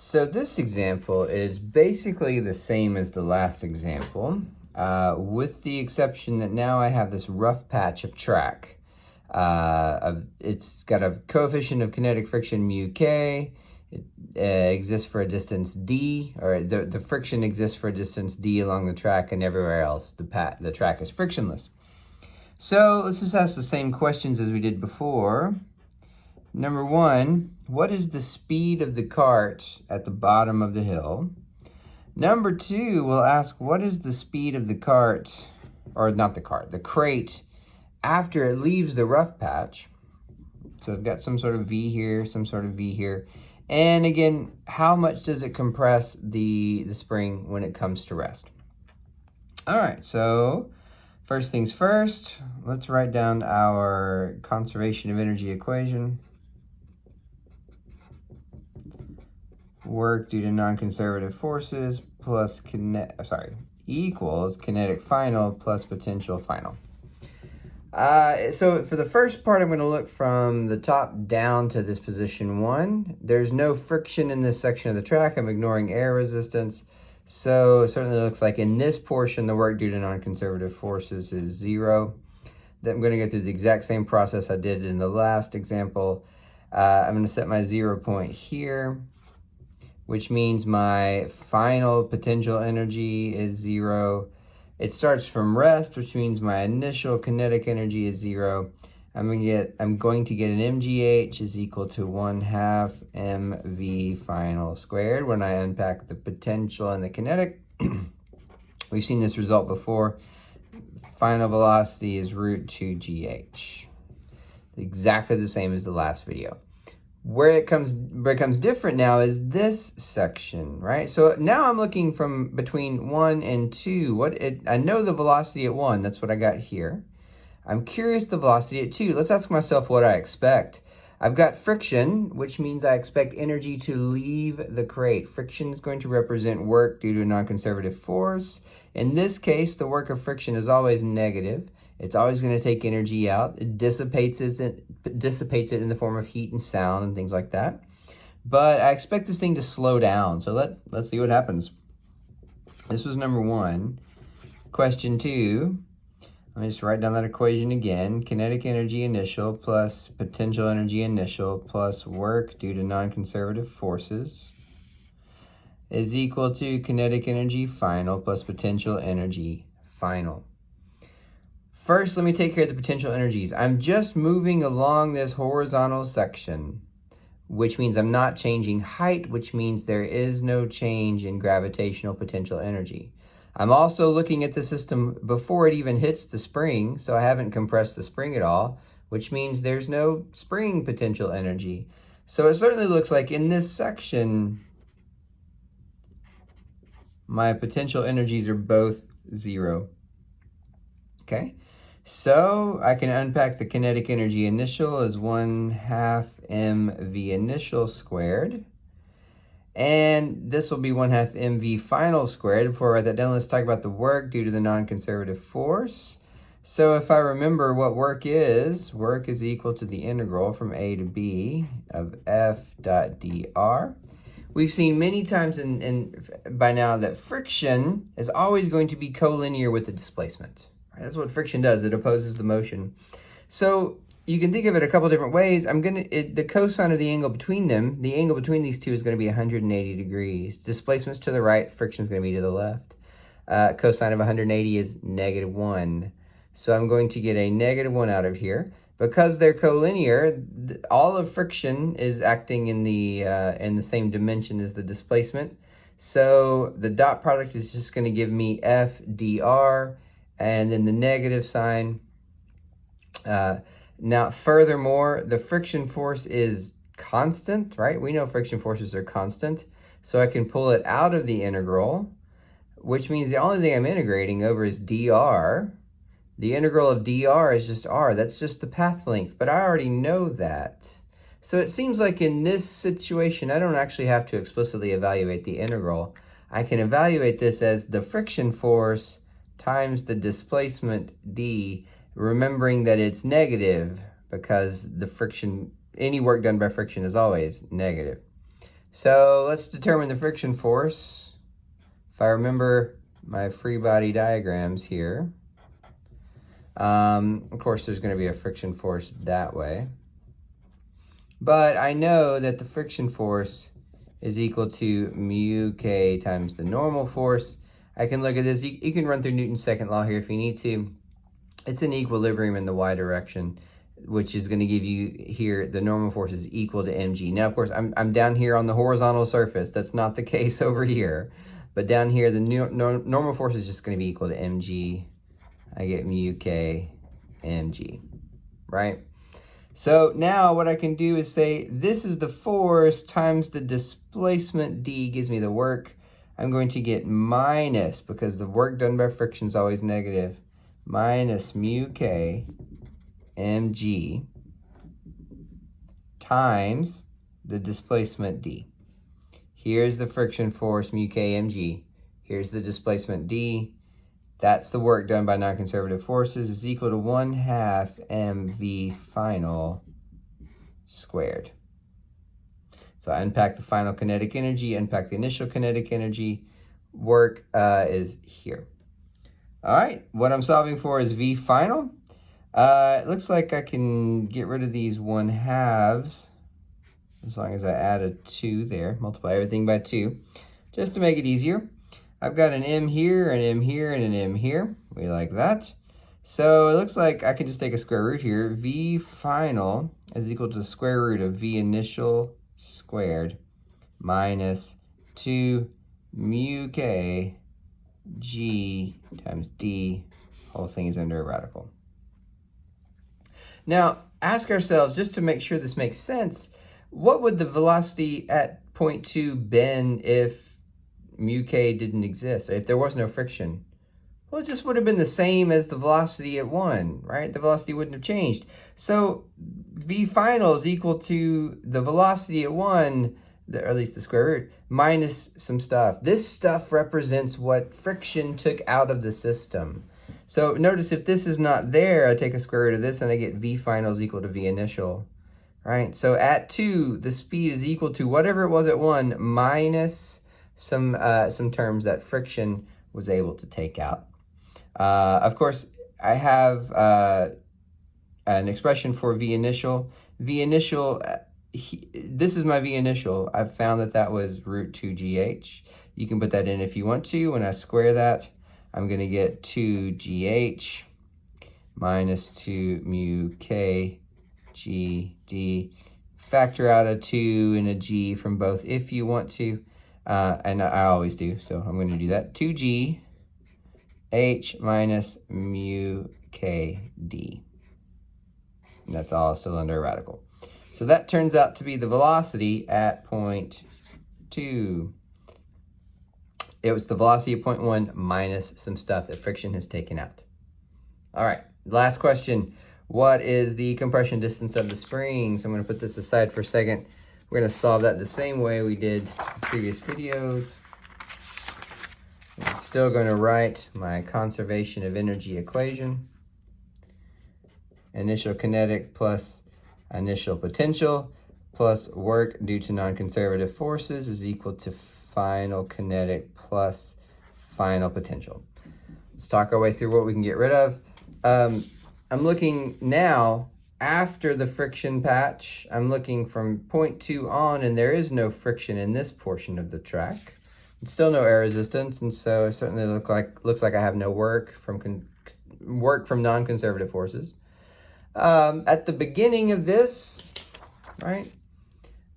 So this example is basically the same as the last example, with the exception that now I have this rough patch of track. It's got a coefficient of kinetic friction mu k. It exists for a distance d, or the friction exists for a distance d along the track, and everywhere else the track is frictionless. So let's just ask the same questions as we did before. Number one, what is the speed of the cart at the bottom of the hill? Number two, we'll ask what is the speed of the cart, or not the cart, the crate after it leaves the rough patch. So I've got some sort of V here, some sort of V here. And again, how much does it compress the spring when it comes to rest? All right, so first things first, let's write down our conservation of energy equation. Work due to non-conservative forces plus equals kinetic final plus potential final. So for the first part, I'm going to look from the top down to this position 1. There's no friction in this section of the track. I'm ignoring air resistance. So it certainly looks like in this portion, the work due to non-conservative forces is 0. Then I'm going to go through the exact same process I did in the last example. I'm going to set my 0 point here, which means my final potential energy is 0. It starts from rest, which means my initial kinetic energy is 0. I'm going to get an mgh is equal to 1/2 mv final squared when I unpack the potential and the kinetic. We've seen this result before. Final velocity is root 2 gh. Exactly the same as the last video. Where it becomes different now is this section, right? So now I'm looking from between 1 and 2. I know the velocity at 1, that's what I got here. I'm curious the velocity at 2. Let's ask myself what I expect. I've got friction, which means I expect energy to leave the crate. Friction is going to represent work due to a non-conservative force. In this case, the work of friction is always negative. It's always going to take energy out. It dissipates it in the form of heat and sound and things like that. But I expect this thing to slow down. So let's see what happens. This was number 1. Question 2, let me just write down that equation again. Kinetic energy initial plus potential energy initial plus work due to non-conservative forces is equal to kinetic energy final plus potential energy final. First, let me take care of the potential energies. I'm just moving along this horizontal section, which means I'm not changing height, which means there is no change in gravitational potential energy. I'm also looking at the system before it even hits the spring, so I haven't compressed the spring at all, which means there's no spring potential energy. So it certainly looks like in this section, my potential energies are both 0. Okay? So I can unpack the kinetic energy initial as 1/2 mv initial squared. And this will be 1/2 mv final squared. Before I write that down, let's talk about the work due to the non-conservative force. So if I remember what work is equal to the integral from a to b of f dot dr. We've seen many times by now that friction is always going to be collinear with the displacement. That's what friction does. It opposes the motion. So you can think of it a couple different ways. The cosine of the angle between them, the angle between these two is going to be 180 degrees. Displacement's to the right, friction's going to be to the left. Cosine of 180 is -1. So I'm going to get a -1 out of here. Because they're collinear, all of friction is acting in the same dimension as the displacement. So the dot product is just going to give me F dr, and then the negative sign. Now, furthermore, the friction force is constant, right? We know friction forces are constant. So I can pull it out of the integral, which means the only thing I'm integrating over is dr. The integral of dr is just r. That's just the path length, but I already know that. So it seems like in this situation, I don't actually have to explicitly evaluate the integral. I can evaluate this as the friction force times the displacement d, remembering that it's negative because the friction, any work done by friction is always negative. So let's determine the friction force. If I remember my free body diagrams here, of course there's going to be a friction force that way. But I know that the friction force is equal to mu k times the normal force. I can look at this. You can run through Newton's second law here if you need to. It's an equilibrium in the y direction, which is going to give you here the normal force is equal to mg. Now, of course, I'm down here on the horizontal surface. That's not the case over here. But down here, the normal force is just going to be equal to mg. I get mu k mg, right? So now what I can do is say this is the force times the displacement d gives me the work. I'm going to get minus, because the work done by friction is always negative, minus mu k mg times the displacement d. Here's the friction force, mu k mg. Here's the displacement d. That's the work done by non-conservative forces, is equal to 1/2 mv final squared. So I unpack the final kinetic energy, unpack the initial kinetic energy. Work is here. All right, what I'm solving for is v final. It looks like I can get rid of these 1/2 as long as I add a 2 there, multiply everything by 2, just to make it easier. I've got an m here, an m here, and an m here. We like that. So it looks like I can just take a square root here. V final is equal to the square root of V initial squared minus 2 mu k g times d. Whole thing is under a radical. Now, ask ourselves, just to make sure this makes sense, what would the velocity at point 2 been if mu k didn't exist, or if there was no friction? Well, it just would have been the same as the velocity at 1, right? The velocity wouldn't have changed. So v final is equal to the velocity at 1, or at least the square root, minus some stuff. This stuff represents what friction took out of the system. So notice if this is not there, I take a square root of this and I get v final is equal to v initial, right? So at 2, the speed is equal to whatever it was at 1 minus some terms that friction was able to take out. Of course, I have an expression for v initial. V initial, this is my v initial. I've found that was root 2gh. You can put that in if you want to. When I square that, I'm going to get 2gh minus 2 mu k g d. Factor out a 2 and a g from both if you want to. And I always do, so I'm going to do that. 2g h minus mu k d. And that's all still under a radical. So that turns out to be the velocity at point 2. It was the velocity at point 1 minus some stuff that friction has taken out. All right, last question. What is the compression distance of the spring? So I'm going to put this aside for a second. We're going to solve that the same way we did in previous videos. I'm still going to write my conservation of energy equation. Initial kinetic plus initial potential plus work due to non-conservative forces is equal to final kinetic plus final potential. Let's talk our way through what we can get rid of. I'm looking now after the friction patch. I'm looking from point 2 on, and there is no friction in this portion of the track. Still no air resistance, and so it certainly looks like I have no work from non-conservative forces. At the beginning of this, right,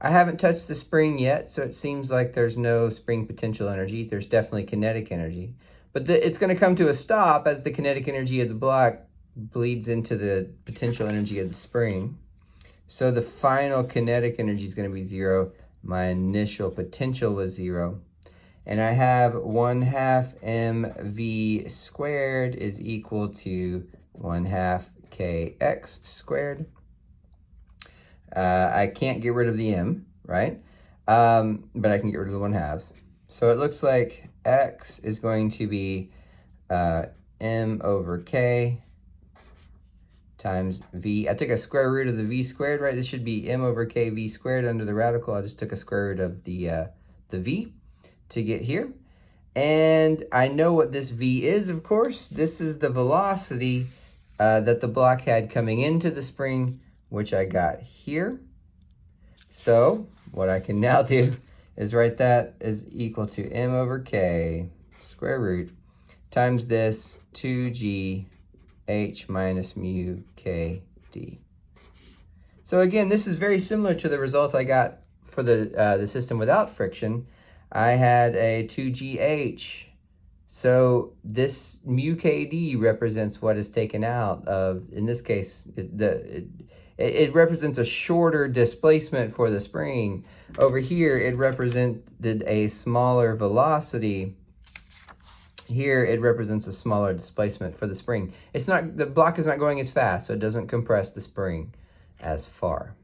I haven't touched the spring yet, so it seems like there's no spring potential energy. There's definitely kinetic energy, but it's going to come to a stop as the kinetic energy of the block bleeds into the potential energy of the spring. So the final kinetic energy is going to be 0. My initial potential was 0. And I have 1/2 mv squared is equal to 1/2 kx squared. I can't get rid of the m, right? But I can get rid of the 1/2. So it looks like x is going to be m over k times v. I took a square root of the v squared, right? This should be m over k v squared under the radical. I just took a square root of the v to get here. And I know what this v is, of course. This is the velocity that the block had coming into the spring, which I got here. So what I can now do is write that is equal to m over k square root times this 2g h minus mu k d. So again, this is very similar to the result I got for the system without friction. I had a 2gh. So this mu kd represents what is taken out of, in this case, it represents a shorter displacement for the spring. Over here, it represented a smaller velocity. Here, it represents a smaller displacement for the spring. The block is not going as fast, so it doesn't compress the spring as far.